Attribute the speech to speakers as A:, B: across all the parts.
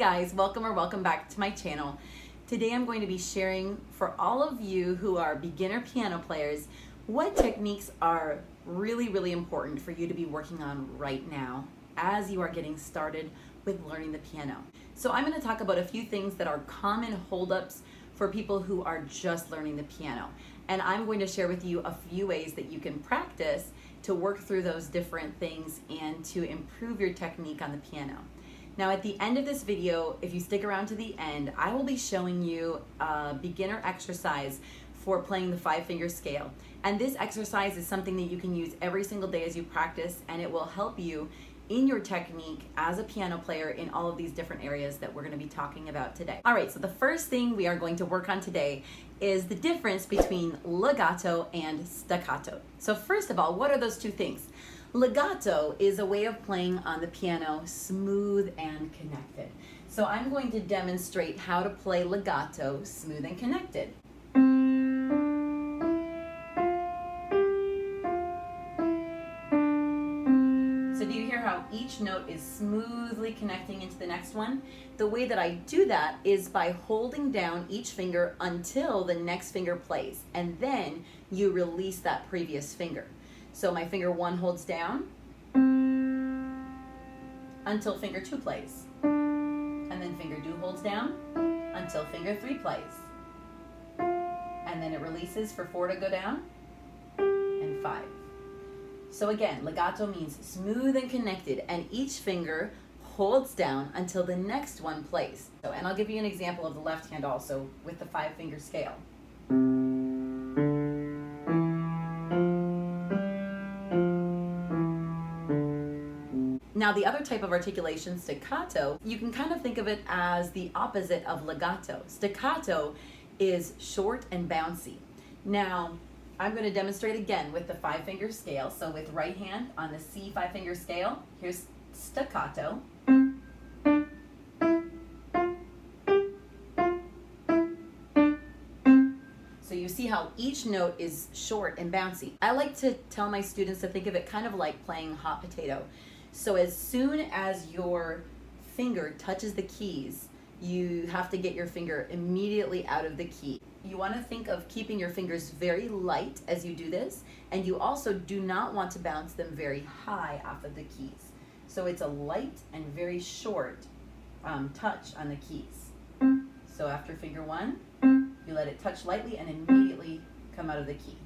A: guys, welcome back to my channel. Today I'm going to be sharing for all of you who are beginner piano players what techniques are really important for you to be working on right now as you are getting started with learning the piano. So I'm going to talk about a few things that are common holdups for people who are just learning the piano. And I'm going to share with you a few ways that you can practice to work through those different things and to improve your technique on the piano. Now at the end of this video, if you stick around to the end, I will be showing you a beginner exercise for playing the 5-finger scale. And this exercise is something that you can use every single day as you practice, and it will help you in your technique as a piano player in all of these different areas that we're going to be talking about today. All right, so the first thing we are going to work on today is the difference between legato and staccato. So first of all, what are those two things? Legato is a way of playing on the piano smooth and connected. So I'm going to demonstrate how to play legato smooth and connected. So do you hear how each note is smoothly connecting into the next one? The way that I do that is by holding down each finger until the next finger plays, and then you release that previous finger. So my finger 1 holds down until finger 2 plays. And then finger 2 holds down until finger 3 plays. And then it releases for 4 to go down and 5. So again, legato means smooth and connected, and each finger holds down until the next one plays. So, and I'll give you an example of the left hand also with the 5-finger scale. Now the other type of articulation, staccato, you can kind of think of it as the opposite of legato. Staccato is short and bouncy. Now I'm going to demonstrate again with the 5-finger scale. So with right hand on the C 5-finger scale, here's staccato. So you see how each note is short and bouncy. I like to tell my students to think of it kind of like playing hot potato. So as soon as your finger touches the keys, you have to get your finger immediately out of the key. You want to think of keeping your fingers very light as you do this, and you also do not want to bounce them very high off of the keys. So it's a light and very short touch on the keys. So after finger 1, you let it touch lightly and immediately come out of the key.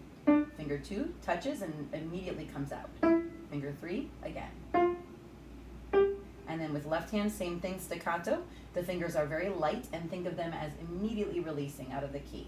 A: Finger 2 touches and immediately comes out. Finger 3 again. And then with left hand, same thing, staccato. The fingers are very light, and think of them as immediately releasing out of the key.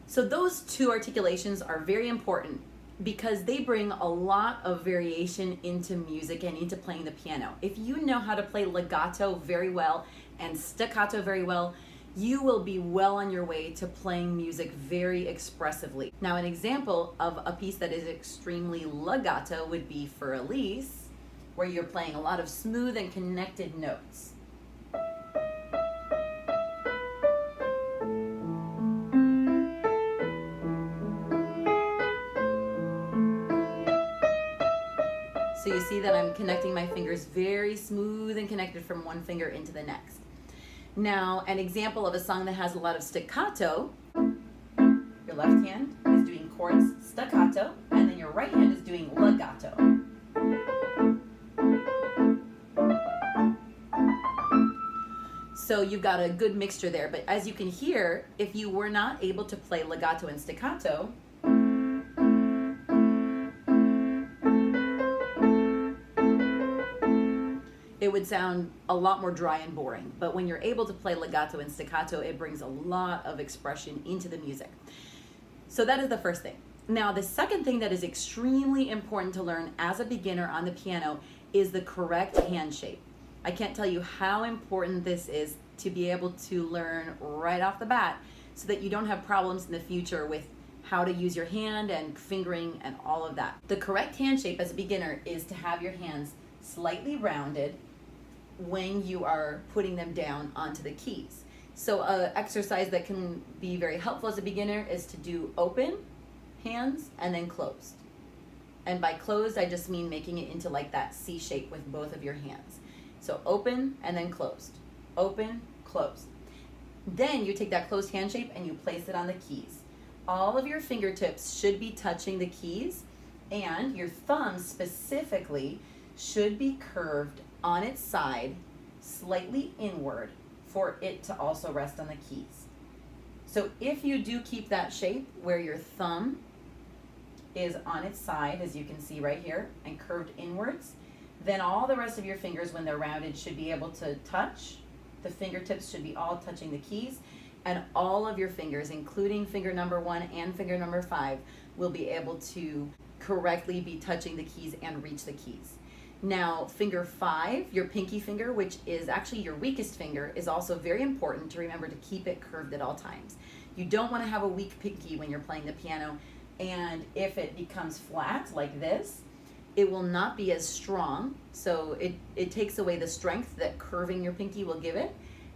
A: So those two articulations are very important because they bring a lot of variation into music and into playing the piano. If you know how to play legato very well and staccato very well, you will be well on your way to playing music very expressively. Now, an example of a piece that is extremely legato would be for Elise, where you're playing a lot of smooth and connected notes. So you see that I'm connecting my fingers very smooth and connected from one finger into the next. Now, an example of a song that has a lot of staccato, your left hand is doing chords staccato, and then your right hand is doing legato. So you've got a good mixture there, but as you can hear, if you were not able to play legato and staccato, it would sound a lot more dry and boring. But when you're able to play legato and staccato, it brings a lot of expression into the music. So that is the first thing. Now, the second thing that is extremely important to learn as a beginner on the piano is the correct hand shape. I can't tell you how important this is to be able to learn right off the bat so that you don't have problems in the future with how to use your hand and fingering and all of that. The correct hand shape as a beginner is to have your hands slightly rounded when you are putting them down onto the keys. So an exercise that can be very helpful as a beginner is to do open hands, and then closed. And by closed, I just mean making it into like that C shape with both of your hands. So open and then closed. Open, closed. Then you take that closed hand shape and you place it on the keys. All of your fingertips should be touching the keys, and your thumb specifically should be curved on its side, slightly inward, for it to also rest on the keys. So if you do keep that shape where your thumb is on its side, as you can see right here, and curved inwards, then all the rest of your fingers, when they're rounded, should be able to touch. The fingertips should be all touching the keys, and all of your fingers, including finger number 1 and finger number 5, will be able to correctly be touching the keys and reach the keys. Now, finger 5, your pinky finger, which is actually your weakest finger, is also very important to remember to keep it curved at all times. You don't want to have a weak pinky when you're playing the piano, and if it becomes flat like this, it will not be as strong. So it takes away the strength that curving your pinky will give it,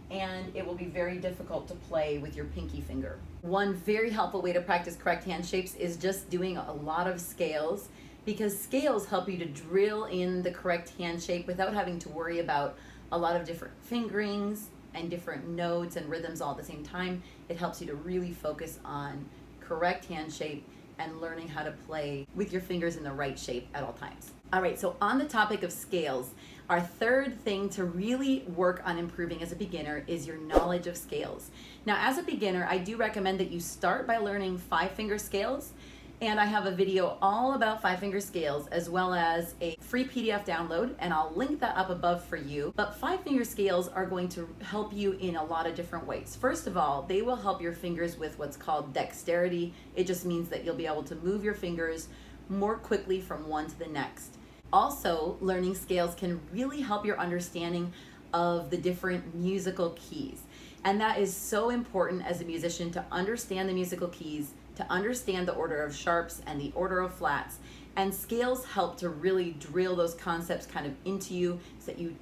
A: and it will be very difficult to play with your pinky finger. One very helpful way to practice correct hand shapes is just doing a lot of scales, because scales help you to drill in the correct hand shape without having to worry about a lot of different fingerings and different notes and rhythms all at the same time. It helps you to really focus on correct hand shape and learning how to play with your fingers in the right shape at all times. All right, so on the topic of scales, our third thing to really work on improving as a beginner is your knowledge of scales. Now, as a beginner, I do recommend that you start by learning 5-finger scales, and I have a video all about 5-finger scales, as well as a free PDF download, and I'll link that up above for you. But 5-finger scales are going to help you in a lot of different ways. First of all, they will help your fingers with what's called dexterity. It just means that you'll be able to move your fingers more quickly from one to the next. Also, learning scales can really help your understanding of the different musical keys. And that is so important as a musician, to understand the musical keys, to understand the order of sharps and the order of flats. And scales help to really drill those concepts kind of into you so that you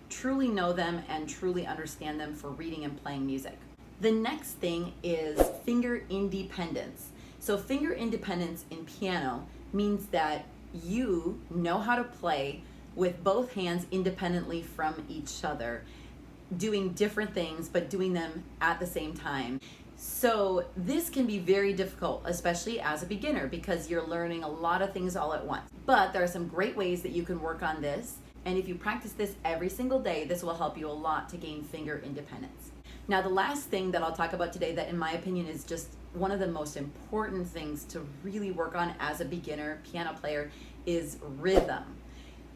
A: truly know them and truly understand them for reading and playing music. The next thing is finger independence. So finger independence in piano means that you know how to play with both hands independently from each other, doing different things but doing them at the same time. So this can be very difficult, especially as a beginner, because you're learning a lot of things all at once. But there are some great ways that you can work on this, and if you practice this every single day, this will help you a lot to gain finger independence. Now, the last thing that I'll talk about today that in my opinion is just one of the most important things to really work on as a beginner piano player is rhythm.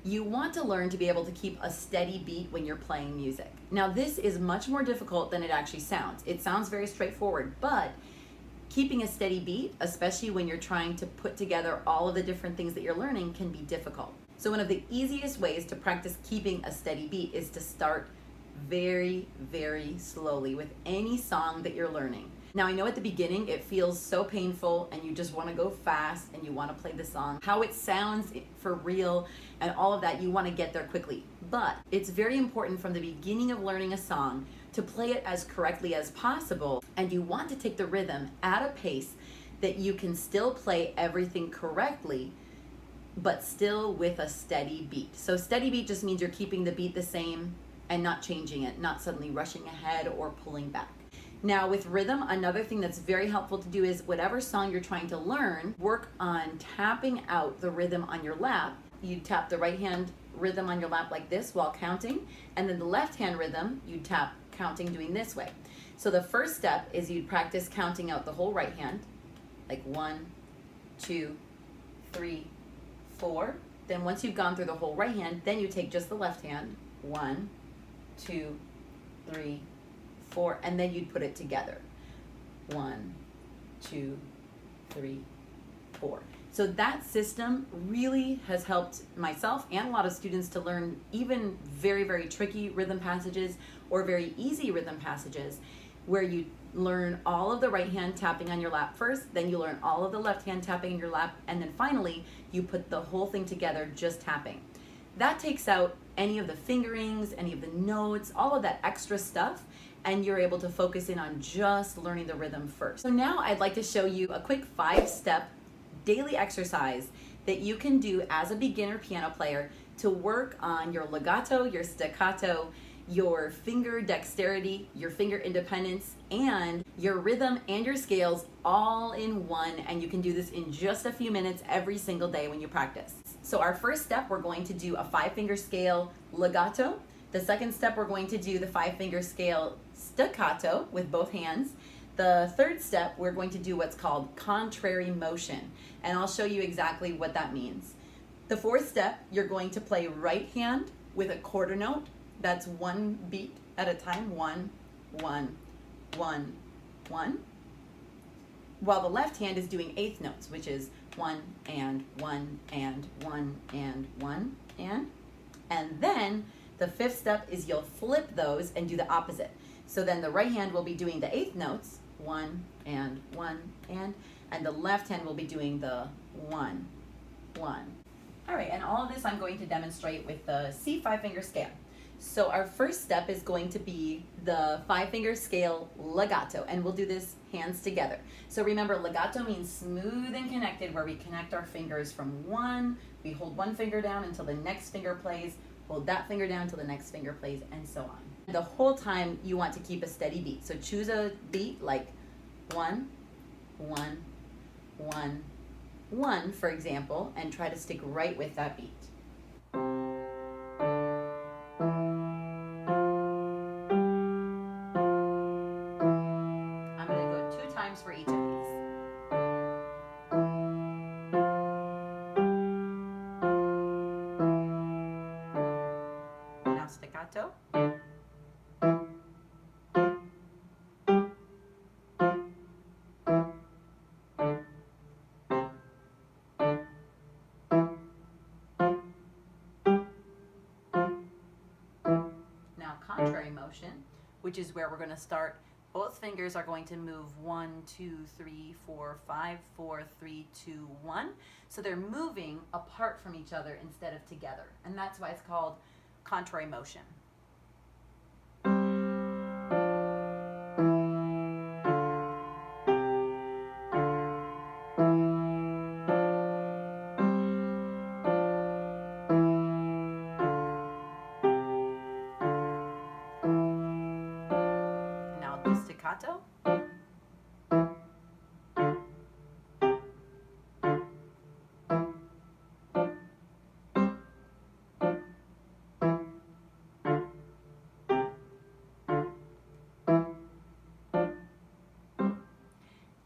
A: You want to learn to be able to keep a steady beat when you're playing music. Now, this is much more difficult than it actually sounds. It sounds very straightforward, but keeping a steady beat, especially when you're trying to put together all of the different things that you're learning, can be difficult. So one of the easiest ways to practice keeping a steady beat is to start very, very slowly with any song that you're learning. Now, I know at the beginning it feels so painful and you just want to go fast and you want to play the song, how it sounds for real and all of that, you want to get there quickly. But it's very important from the beginning of learning a song to play it as correctly as possible, and you want to take the rhythm at a pace that you can still play everything correctly, but still with a steady beat. So steady beat just means you're keeping the beat the same and not changing it, not suddenly rushing ahead or pulling back. Now, with rhythm, another thing that's very helpful to do is whatever song you're trying to learn, work on tapping out the rhythm on your lap. You tap the right hand rhythm on your lap like this while counting, and then the left hand rhythm, you tap counting doing this way. So the first step is you'd practice counting out the whole right hand, like 1, 2, 3, 4. Then once you've gone through the whole right hand, then you take just the left hand, 1, 2, 3, 4, and then you'd put it together. 1, 2, 3, 4. So that system really has helped myself and a lot of students to learn even very, very tricky rhythm passages or very easy rhythm passages, where you learn all of the right hand tapping on your lap first, then you learn all of the left hand tapping in your lap, and then finally you put the whole thing together just tapping. That takes out any of the fingerings, any of the notes, all of that extra stuff, and you're able to focus in on just learning the rhythm first. So now I'd like to show you a quick 5-step daily exercise that you can do as a beginner piano player to work on your legato, your staccato, your finger dexterity, your finger independence, and your rhythm and your scales all in one. And you can do this in just a few minutes every single day when you practice. So our first step, we're going to do a 5-finger scale legato. The second step, we're going to do the 5-finger scale staccato with both hands. The third step, we're going to do what's called contrary motion, and I'll show you exactly what that means. The fourth step, you're going to play right hand with a quarter note. That's 1 beat at a time, 1, 1, 1, 1. While the left hand is doing eighth notes, which is 1 and 1 and 1 and 1 and then the fifth step is you'll flip those and do the opposite. So then the right hand will be doing the eighth notes, 1 and 1 and the left hand will be doing the 1, 1. All right, and all of this I'm going to demonstrate with the C 5-finger scale. So our first step is going to be the 5-finger scale legato, and we'll do this hands together. So remember, legato means smooth and connected, where we connect our fingers from one, we hold one finger down until the next finger plays, hold that finger down until the next finger plays, and so on. The whole time you want to keep a steady beat. So choose a beat like 1, 1, 1, 1, for example, and try to stick right with that beat. I'm going to go 2 times for each of these. Now staccato. Contrary motion, which is where we're going to start. Both fingers are going to move 1, 2, 3, 4, 5, 4, 3, 2, 1. So they're moving apart from each other instead of together. And that's why it's called contrary motion. Staccato.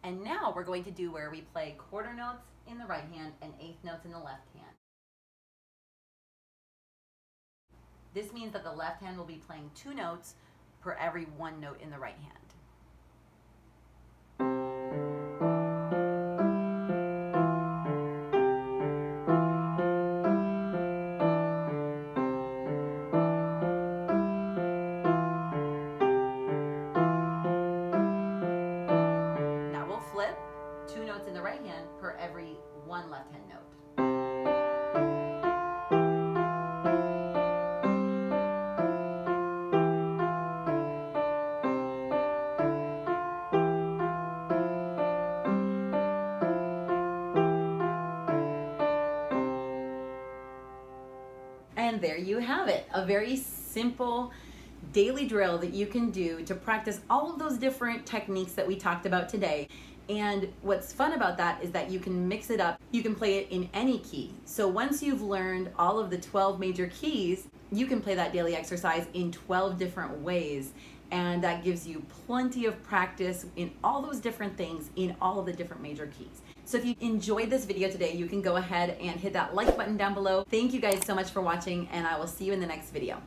A: And now we're going to do where we play quarter notes in the right hand and eighth notes in the left hand. This means that the left hand will be playing 2 notes per every 1 note in the right hand. Now we'll flip 2 notes in the right hand per every 1 left hand note. And there you have it, a very simple daily drill that you can do to practice all of those different techniques that we talked about today. And what's fun about that is that you can mix it up. You can play it in any key. So once you've learned all of the 12 major keys, you can play that daily exercise in 12 different ways. And that gives you plenty of practice in all those different things in all of the different major keys. So if you enjoyed this video today, you can go ahead and hit that like button down below. Thank you guys so much for watching, and I will see you in the next video.